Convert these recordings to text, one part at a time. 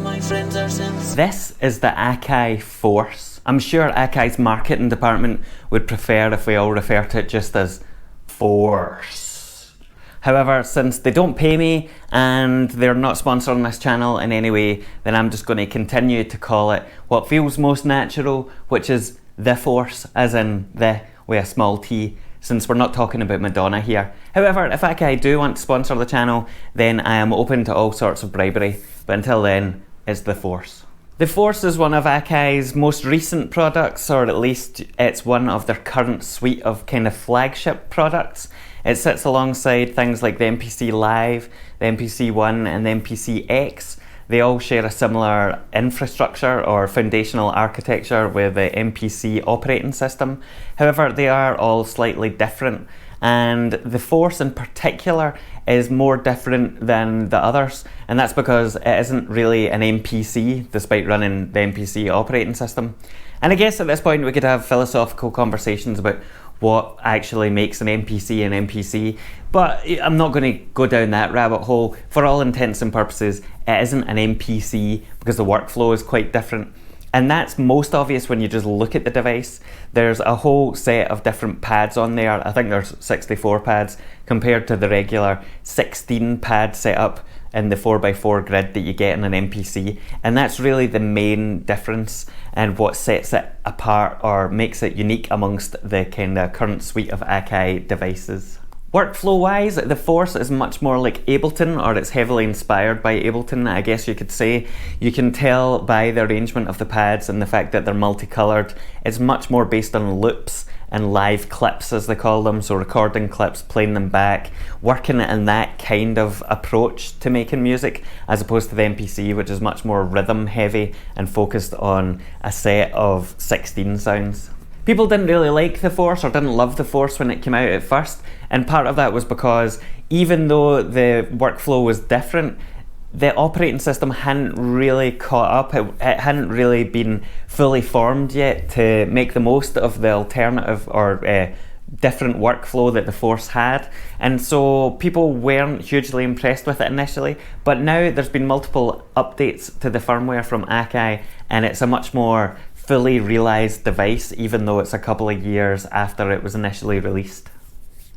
my friends are Sims. This is the Akai Force. I'm sure Akai's marketing department would prefer if we all refer to it just as Force. However, since they don't pay me and they're not sponsoring this channel in any way, then I'm just going to continue to call it what feels most natural, which is the Force, as in the with a small t, since we're not talking about Madonna here. However, if Akai do want to sponsor the channel, then I am open to all sorts of bribery, but until then, it's the Force. The Force is one of Akai's most recent products, or at least it's one of their current suite of kind of flagship products. It sits alongside things like the MPC Live, the MPC One and the MPC X. They all share a similar infrastructure or foundational architecture with the MPC operating system. However, they are all slightly different, and the Force in particular is more different than the others, and that's because it isn't really an MPC despite running the MPC operating system. And I guess at this point we could have philosophical conversations about what actually makes an MPC an MPC, but I'm not going to go down that rabbit hole. For all intents and purposes, it isn't an MPC because the workflow is quite different. And that's most obvious when you just look at the device. There's a whole set of different pads on there. I think there's 64 pads compared to the regular 16 pad setup in the 4x4 grid that you get in an MPC. And that's really the main difference and what sets it apart or makes it unique amongst the kind of current suite of Akai devices. Workflow wise, the Force is much more like Ableton, or it's heavily inspired by Ableton, I guess you could say. You can tell by the arrangement of the pads and the fact that they're multicolored. It's much more based on loops and live clips, as they call them, so recording clips, playing them back, working in that kind of approach to making music, as opposed to the MPC, which is much more rhythm heavy and focused on a set of 16 sounds. People didn't really like the Force or didn't love the Force when it came out at first, and part of that was because even though the workflow was different, the operating system hadn't really caught up. It hadn't really been fully formed yet to make the most of the alternative or different workflow that the Force had, and so people weren't hugely impressed with it initially. But now there's been multiple updates to the firmware from Akai, and it's a much more fully realized device, even though it's a couple of years after it was initially released.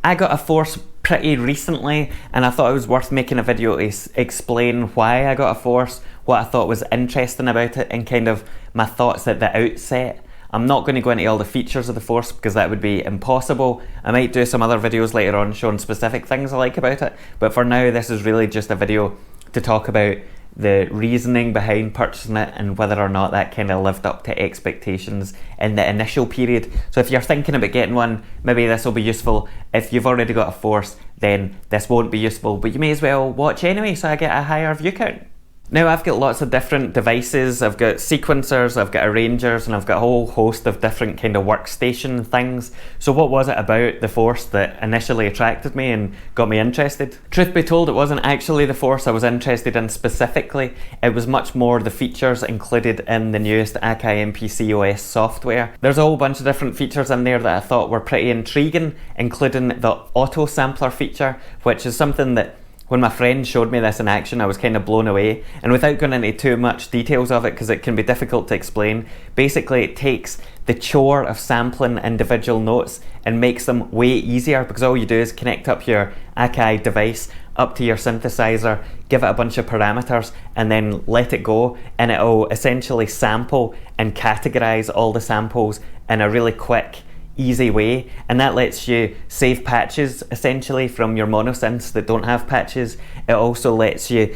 I got a Force pretty recently, and I thought it was worth making a video to explain why I got a Force, what I thought was interesting about it, and kind of my thoughts at the outset. I'm not going to go into all the features of the Force because that would be impossible. I might do some other videos later on showing specific things I like about it, but for now this is really just a video to talk about the reasoning behind purchasing it and whether or not that kind of lived up to expectations in the initial period. So if you're thinking about getting one, maybe this will be useful. If you've already got a Force, then this won't be useful, but you may as well watch anyway so I get a higher view count. Now I've got lots of different devices. I've got sequencers, I've got arrangers, and I've got a whole host of different kind of workstation things. So what was it about the Force that initially attracted me and got me interested? Truth be told, it wasn't actually the Force I was interested in specifically. It was much more the features included in the newest Akai MPC OS software. There's a whole bunch of different features in there that I thought were pretty intriguing, including the auto sampler feature, which is something that when my friend showed me this in action, I was kind of blown away. And without going into too much details of it, because it can be difficult to explain, basically it takes the chore of sampling individual notes and makes them way easier, because all you do is connect up your Akai device up to your synthesizer, give it a bunch of parameters, and then let it go, and it'll essentially sample and categorize all the samples in a really quick, easy way, and that lets you save patches essentially from your monosynths that don't have patches. It also lets you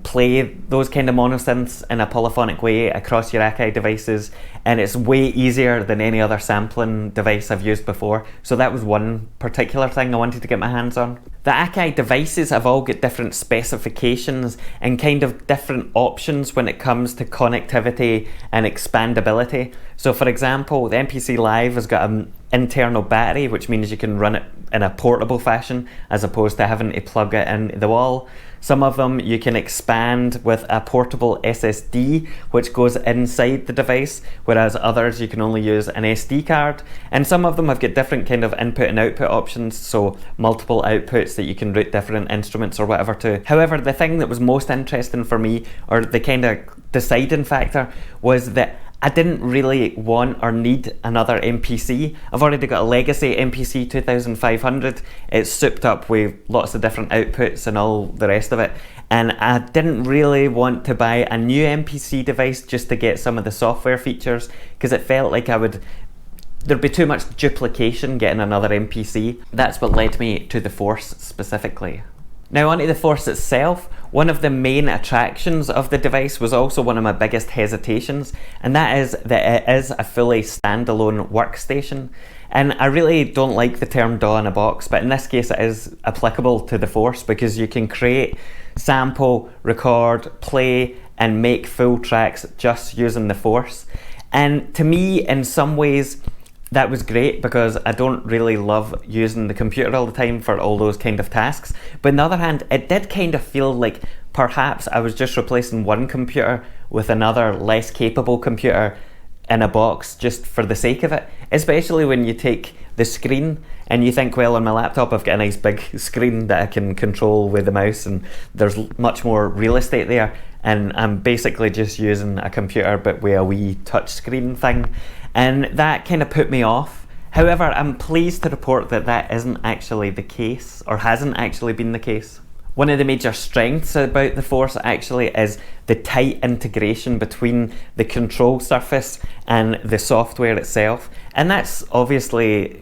play those kind of monosynths in a polyphonic way across your Akai devices, and it's way easier than any other sampling device I've used before. So that was one particular thing I wanted to get my hands on. The Akai devices have all got different specifications and kind of different options when it comes to connectivity and expandability. So for example, the MPC Live has got an internal battery, which means you can run it in a portable fashion as opposed to having to plug it in the wall. Some of them you can expand with a portable SSD, which goes inside the device, whereas others you can only use an SD card. And some of them have got different kind of input and output options, so multiple outputs that you can route different instruments or whatever to. However, the thing that was most interesting for me, or the kind of deciding factor, was that I didn't really want or need another MPC. I've already got a legacy MPC 2500. It's souped up with lots of different outputs and all the rest of it. And I didn't really want to buy a new MPC device just to get some of the software features, because it felt like there'd be too much duplication getting another MPC. That's what led me to the Force specifically. Now onto the Force itself. One of the main attractions of the device was also one of my biggest hesitations, and that is that it is a fully standalone workstation. And I really don't like the term DAW in a box, but in this case it is applicable to the Force, because you can create, sample, record, play, and make full tracks just using the Force. And to me, in some ways, that was great, because I don't really love using the computer all the time for all those kind of tasks. But on the other hand, it did kind of feel like perhaps I was just replacing one computer with another less capable computer in a box just for the sake of it. Especially when you take the screen and you think, well, on my laptop I've got a nice big screen that I can control with the mouse, and there's much more real estate there, and I'm basically just using a computer but with a wee touch screen thing. And that kind of put me off. However, I'm pleased to report that that isn't actually the case, or hasn't actually been the case. One of the major strengths about the Force actually is the tight integration between the control surface and the software itself. And that's obviously,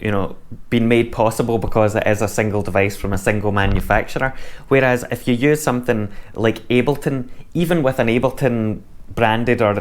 been made possible because it is a single device from a single manufacturer. Whereas if you use something like Ableton, even with an Ableton branded or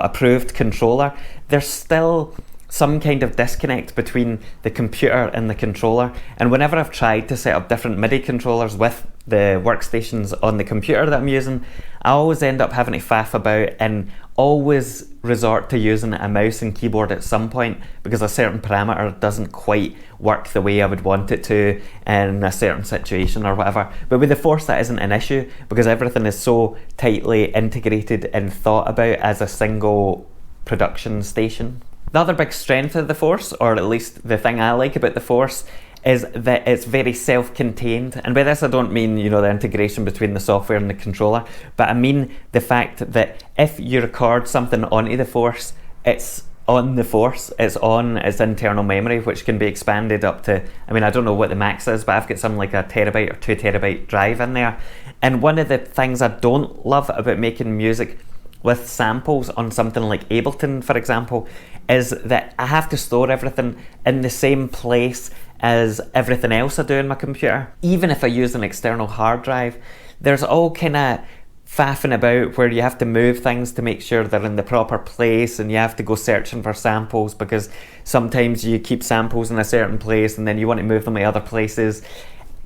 approved controller, there's still some kind of disconnect between the computer and the controller. And whenever I've tried to set up different MIDI controllers with the workstations on the computer that I'm using, I always end up having to faff about and always resort to using a mouse and keyboard at some point, because a certain parameter doesn't quite work the way I would want it to in a certain situation or whatever. But with the Force that isn't an issue, because everything is so tightly integrated and thought about as a single production station. The other big strength of the Force, or at least the thing I like about the Force, is that it's very self-contained. And by this I don't mean, the integration between the software and the controller, but I mean the fact that if you record something onto the Force, it's on the Force, it's on its internal memory, which can be expanded up to, I don't know what the max is, but I've got something like a terabyte or 2 terabyte drive in there. And one of the things I don't love about making music with samples on something like Ableton, for example, is that I have to store everything in the same place as everything else I do on my computer. Even if I use an external hard drive, there's all kind of faffing about where you have to move things to make sure they're in the proper place, and you have to go searching for samples, because sometimes you keep samples in a certain place and then you want to move them to other places.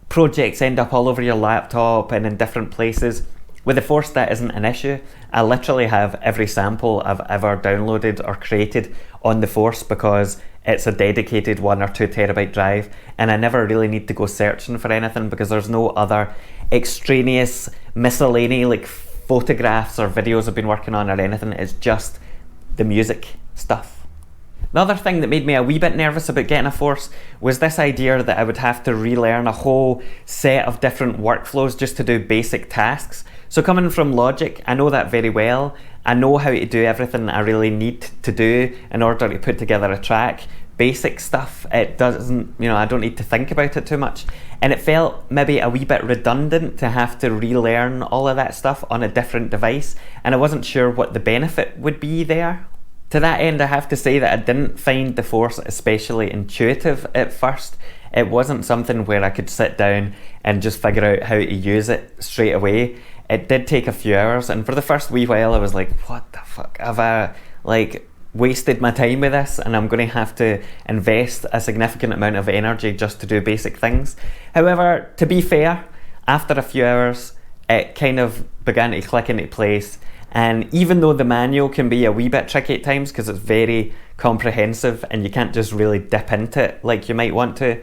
Projects end up all over your laptop and in different places. With the Force, that isn't an issue. I literally have every sample I've ever downloaded or created on the Force, because it's a dedicated 1 or 2 terabyte drive, and I never really need to go searching for anything, because there's no other extraneous miscellany like photographs or videos I've been working on or anything. It's just the music stuff. The other thing that made me a wee bit nervous about getting a Force was this idea that I would have to relearn a whole set of different workflows just to do basic tasks. So coming from Logic, I know that very well. I know how to do everything I really need to do in order to put together a track. Basic stuff, it doesn't, I don't need to think about it too much. And it felt maybe a wee bit redundant to have to relearn all of that stuff on a different device, and I wasn't sure what the benefit would be there. To that end, I have to say that I didn't find the Force especially intuitive at first. It wasn't something where I could sit down and just figure out how to use it straight away. It did take a few hours, and for the first wee while I was like, what the fuck, have I wasted my time with this, and I'm going to have to invest a significant amount of energy just to do basic things. However, to be fair, after a few hours it kind of began to click into place, And even though the manual can be a wee bit tricky at times because it's very comprehensive and you can't just really dip into it like you might want to,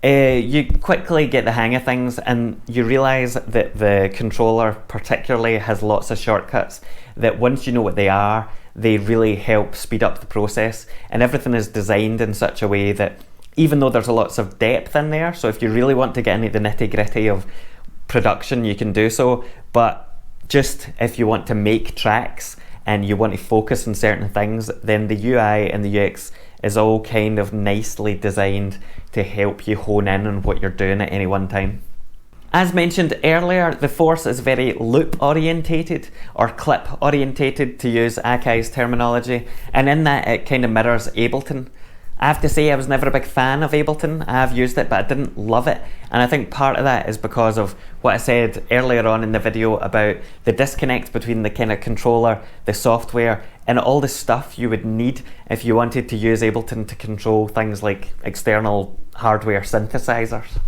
you quickly get the hang of things, and you realise that the controller particularly has lots of shortcuts that once you know what they are, they really help speed up the process. And everything is designed in such a way that even though there's lots of depth in there, so if you really want to get into the nitty gritty of production, you can do so, but just if you want to make tracks and you want to focus on certain things, then the UI and the UX is all kind of nicely designed to help you hone in on what you're doing at any one time. As mentioned earlier, the Force is very loop orientated, or clip orientated to use Akai's terminology, and in that it kind of mirrors Ableton. I have to say I was never a big fan of Ableton. I have used it, but I didn't love it. And I think part of that is because of what I said earlier on in the video about the disconnect between the kind of controller, the software, and all the stuff you would need if you wanted to use Ableton to control things like external hardware synthesizers.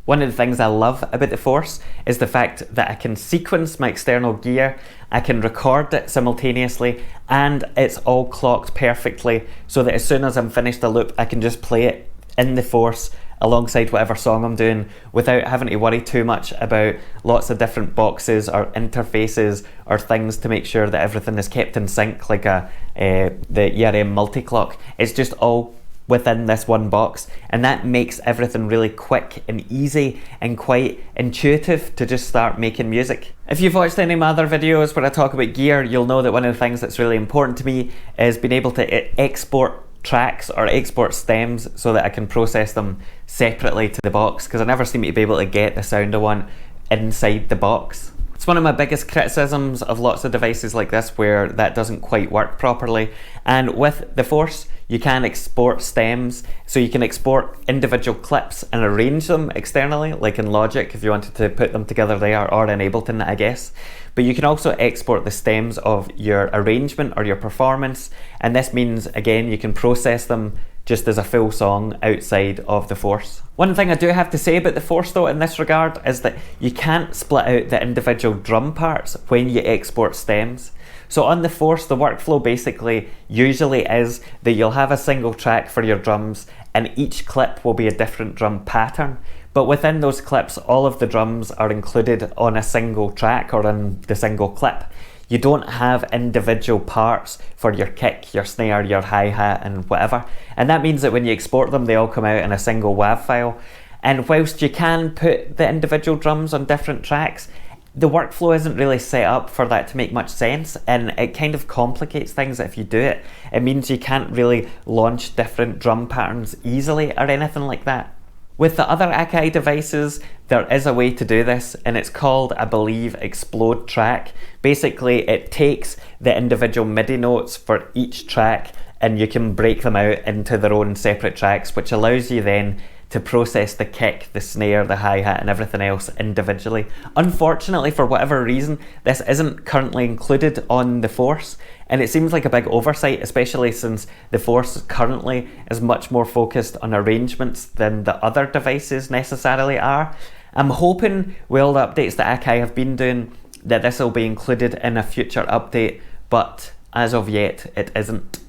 One of the things I love about the Force is the fact that I can sequence my external gear, I can record it simultaneously, and it's all clocked perfectly so that as soon as I'm finished a loop, I can just play it in the Force alongside whatever song I'm doing without having to worry too much about lots of different boxes or interfaces or things to make sure that everything is kept in sync like the ERM multi-clock. It's just all within this one box, and that makes everything really quick and easy and quite intuitive to just start making music. If you've watched any of my other videos where I talk about gear, you'll know that one of the things that's really important to me is being able to export tracks or export stems so that I can process them separately to the box, because I never seem to be able to get the sound I want inside the box. It's one of my biggest criticisms of lots of devices like this where that doesn't quite work properly, and with the Force you can export stems, so you can export individual clips and arrange them externally, like in Logic if you wanted to put them together there, or in Ableton I guess. But you can also export the stems of your arrangement or your performance, and this means again you can process them just as a full song outside of the Force. One thing I do have to say about the Force though in this regard is that you can't split out the individual drum parts when you export stems. So on the Force, the workflow basically usually is that you'll have a single track for your drums and each clip will be a different drum pattern. But within those clips, all of the drums are included on a single track or in the single clip. You don't have individual parts for your kick, your snare, your hi-hat and whatever. And that means that when you export them, they all come out in a single WAV file. And whilst you can put the individual drums on different tracks, the workflow isn't really set up for that to make much sense, and it kind of complicates things if you do it. It means you can't really launch different drum patterns easily or anything like that. With the other Akai devices, there is a way to do this, and it's called, I believe, Explode Track. Basically, it takes the individual MIDI notes for each track and you can break them out into their own separate tracks, which allows you then to process the kick, the snare, the hi-hat and everything else individually. Unfortunately, for whatever reason, this isn't currently included on the Force, and it seems like a big oversight, especially since the Force currently is much more focused on arrangements than the other devices necessarily are. I'm hoping with all the updates that Akai have been doing that this will be included in a future update, but as of yet it isn't.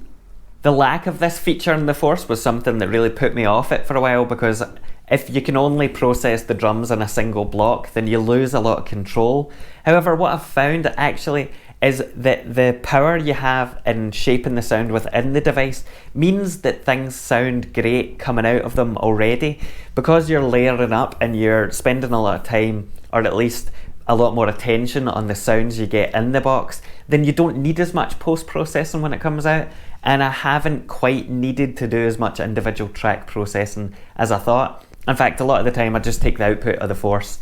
The lack of this feature in the Force was something that really put me off it for a while, because if you can only process the drums in a single block, then you lose a lot of control. However, what I've found actually is that the power you have in shaping the sound within the device means that things sound great coming out of them already. Because you're layering up and you're spending a lot of time, or at least a lot more attention on the sounds you get in the box, then you don't need as much post-processing when it comes out. And I haven't quite needed to do as much individual track processing as I thought. In fact, a lot of the time I just take the output of the Force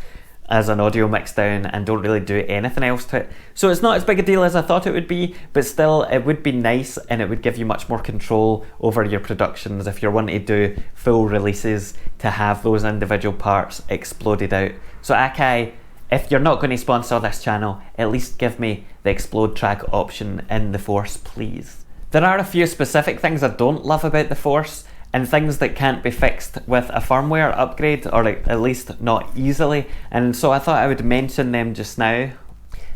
as an audio mix down and don't really do anything else to it. So it's not as big a deal as I thought it would be, but still it would be nice, and it would give you much more control over your productions if you're wanting to do full releases, to have those individual parts exploded out. So Akai, if you're not going to sponsor this channel, at least give me the Explode Track option in the Force, please. There are a few specific things I don't love about the Force, and things that can't be fixed with a firmware upgrade, or at least not easily, and so I thought I would mention them just now.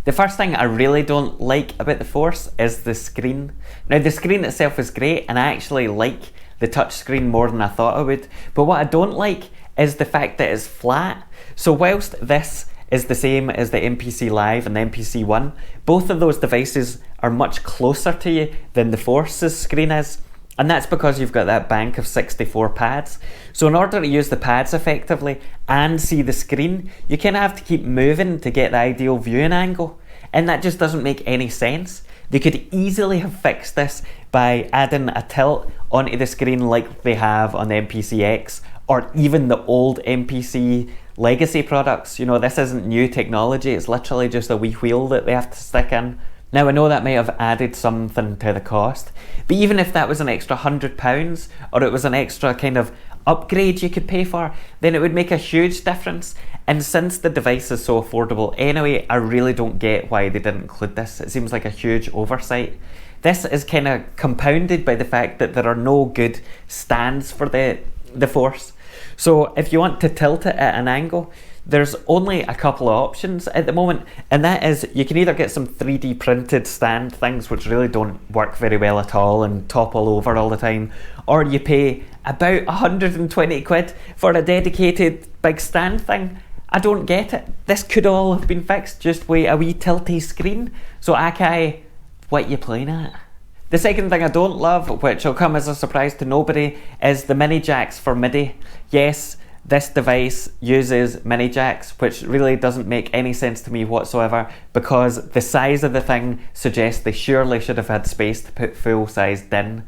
The The first thing I really don't like about the Force is the screen. Now the screen itself is great and I actually like the touch screen more than I thought I would, but what I don't like is the fact that it's flat. So whilst this is the same as the MPC Live and the MPC One, both of those devices are much closer to you than the Force's screen is. And that's because you've got that bank of 64 pads. So in order to use the pads effectively and see the screen, you kind of have to keep moving to get the ideal viewing angle. And that just doesn't make any sense. They could easily have fixed this by adding a tilt onto the screen like they have on the MPC X or even the old MPC legacy products. You know, this isn't new technology, it's literally just a wee wheel that they have to stick in. Now I know that may have added something to the cost, but even if that was an extra £100 or it was an extra kind of upgrade you could pay for, then it would make a huge difference. And since the device is so affordable anyway, I really don't get why they didn't include this. It seems like a huge oversight. This is kind of compounded by the fact that there are no good stands for the Force. So if you want to tilt it at an angle, there's only a couple of options at the moment, and that is you can either get some 3D printed stand things which really don't work very well at all and topple over all the time, or you pay about 120 quid for a dedicated big stand thing. I don't get it. This could all have been fixed just with a wee tilty screen. So Akai, what you playing at? The second thing I don't love, which will come as a surprise to nobody, is the mini jacks for MIDI. Yes, this device uses mini jacks, which really doesn't make any sense to me whatsoever because the size of the thing suggests they surely should have had space to put full-size DIN.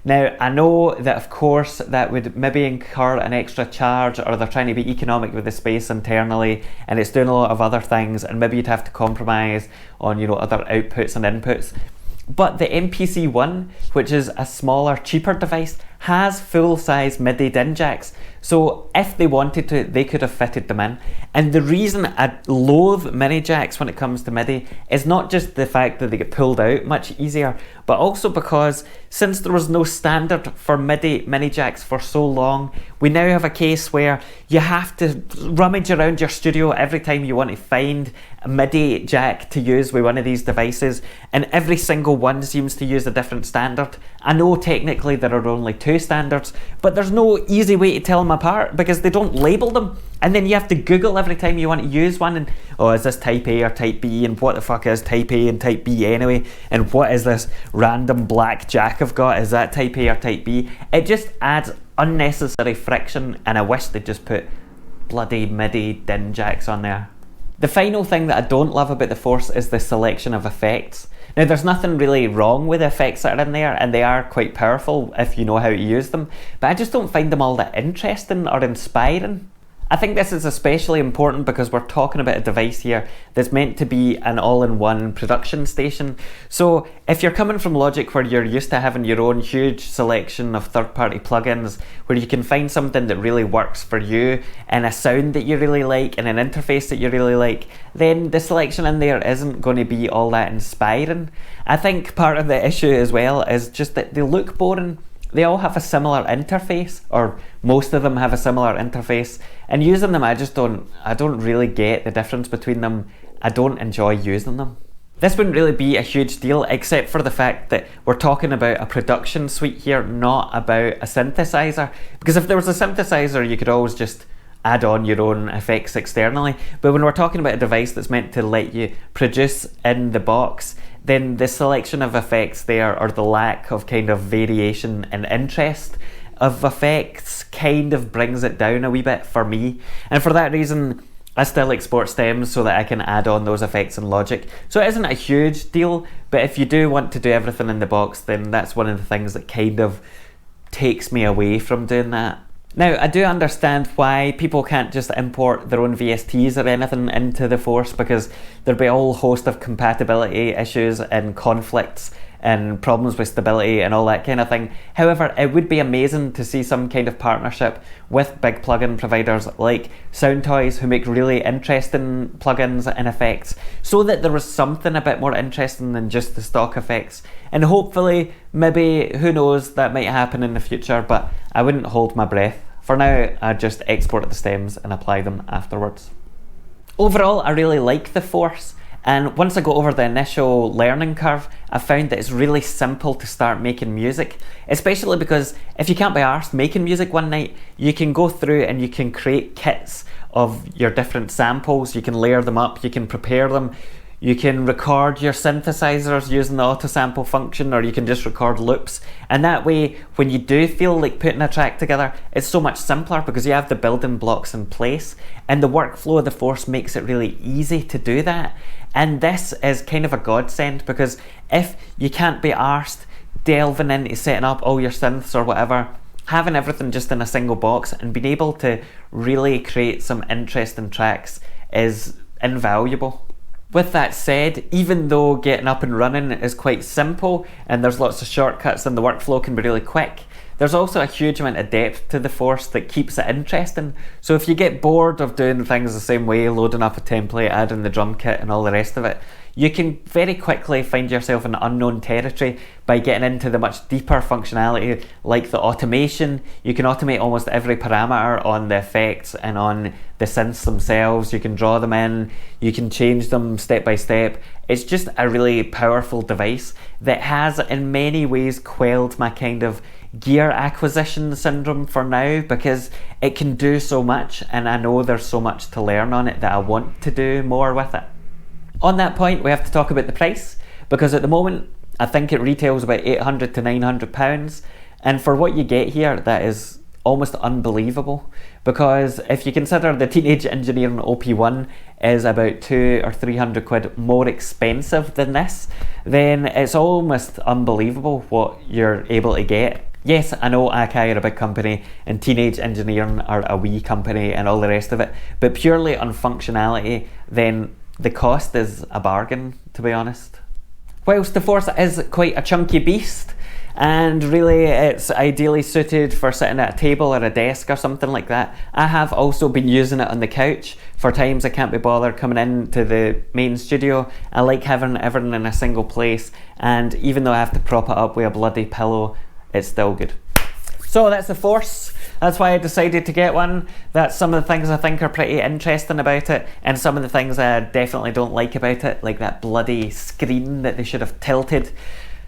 Now, I know that of course that would maybe incur an extra charge, or they're trying to be economic with the space internally and it's doing a lot of other things, and maybe you'd have to compromise on, you know, other outputs and inputs. But the MPC One, which is a smaller, cheaper device, has full-size MIDI DIN jacks. So if they wanted to, they could have fitted them in. And the reason I loathe mini jacks when it comes to MIDI is not just the fact that they get pulled out much easier, but also because since there was no standard for MIDI mini jacks for so long, we now have a case where you have to rummage around your studio every time you want to find a MIDI jack to use with one of these devices, and every single one seems to use a different standard. I know technically there are only two standards, but there's no easy way to tell them apart because they don't label them, and then you have to Google every time you want to use one, and oh, is this type A or type B, and what the fuck is type A and type B anyway, and what is this random black jack I've got, is that type A or type B? It just adds unnecessary friction, and I wish they'd just put bloody MIDI DIN jacks on there. The final thing that I don't love about the Force is the selection of effects. Now there's nothing really wrong with the effects that are in there, and they are quite powerful if you know how to use them, but I just don't find them all that interesting or inspiring. I think this is especially important because we're talking about a device here that's meant to be an all-in-one production station. So if you're coming from Logic where you're used to having your own huge selection of third-party plugins where you can find something that really works for you and a sound that you really like and an interface that you really like, then the selection in there isn't going to be all that inspiring. I think part of the issue as well is just that they look boring. They all have a similar interface, or most of them have a similar interface, and using them I don't really get the difference between them. I don't enjoy using them. This wouldn't really be a huge deal except for the fact that we're talking about a production suite here, not about a synthesizer, because if there was a synthesizer you could always just add on your own effects externally, but when we're talking about a device that's meant to let you produce in the box, then the selection of effects there, or the lack of kind of variation and interest of effects, kind of brings it down a wee bit for me. And for that reason, I still export stems so that I can add on those effects in Logic. So it isn't a huge deal, but if you do want to do everything in the box, then that's one of the things that kind of takes me away from doing that. Now, I do understand why people can't just import their own VSTs or anything into the Force, because there'll be a whole host of compatibility issues and conflicts and problems with stability and all that kind of thing. However, it would be amazing to see some kind of partnership with big plugin providers like Soundtoys, who make really interesting plugins and effects, so that there was something a bit more interesting than just the stock effects. And hopefully, maybe, who knows, that might happen in the future, but I wouldn't hold my breath. For now, I just export the stems and apply them afterwards. Overall, I really like the Force. And once I got over the initial learning curve, I found that it's really simple to start making music, especially because if you can't be arsed making music one night, you can go through and you can create kits of your different samples, you can layer them up, you can prepare them, you can record your synthesizers using the auto sample function, or you can just record loops. And that way, when you do feel like putting a track together, it's so much simpler because you have the building blocks in place, and the workflow of the Force makes it really easy to do that. And this is kind of a godsend, because if you can't be arsed delving into setting up all your synths or whatever, having everything just in a single box and being able to really create some interesting tracks is invaluable. With that said, even though getting up and running is quite simple and there's lots of shortcuts and the workflow can be really quick, there's also a huge amount of depth to the Force that keeps it interesting. So if you get bored of doing things the same way, loading up a template, adding the drum kit and all the rest of it, you can very quickly find yourself in unknown territory by getting into the much deeper functionality like the automation. You can automate almost every parameter on the effects and on the synths themselves. You can draw them in, you can change them step by step. It's just a really powerful device that has in many ways quelled my kind of gear acquisition syndrome for now, because it can do so much and I know there's so much to learn on it that I want to do more with it. On that point, we have to talk about the price, because at the moment I think it retails about £800 to £900, and for what you get here, that is almost unbelievable. Because if you consider the Teenage Engineering OP1 is about 200 or 300 quid more expensive than this, then it's almost unbelievable what you're able to get. Yes, I know Akai are a big company and Teenage Engineering are a wee company and all the rest of it, but purely on functionality, then the cost is a bargain, to be honest. Whilst the Force is quite a chunky beast, and really it's ideally suited for sitting at a table or a desk or something like that, I have also been using it on the couch for times I can't be bothered coming into the main studio. I like having everything in a single place, and even though I have to prop it up with a bloody pillow, it's still good. So that's the Force. That's why I decided to get one. That's some of the things I think are pretty interesting about it, and some of the things I definitely don't like about it, like that bloody screen that they should have tilted.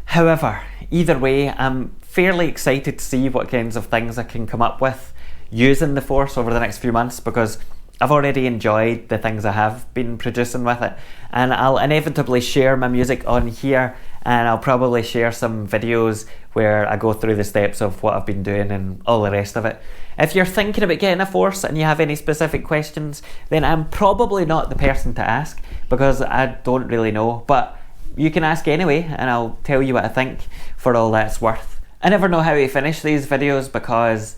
However, either way, I'm fairly excited to see what kinds of things I can come up with using the Force over the next few months, because I've already enjoyed the things I have been producing with it, and I'll inevitably share my music on here, and I'll probably share some videos where I go through the steps of what I've been doing and all the rest of it. If you're thinking about getting a Force and you have any specific questions, then I'm probably not the person to ask, because I don't really know, but you can ask anyway and I'll tell you what I think for all that's worth. I never know how to finish these videos because,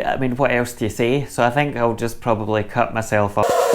I mean, what else do you say? So I think I'll just probably cut myself off.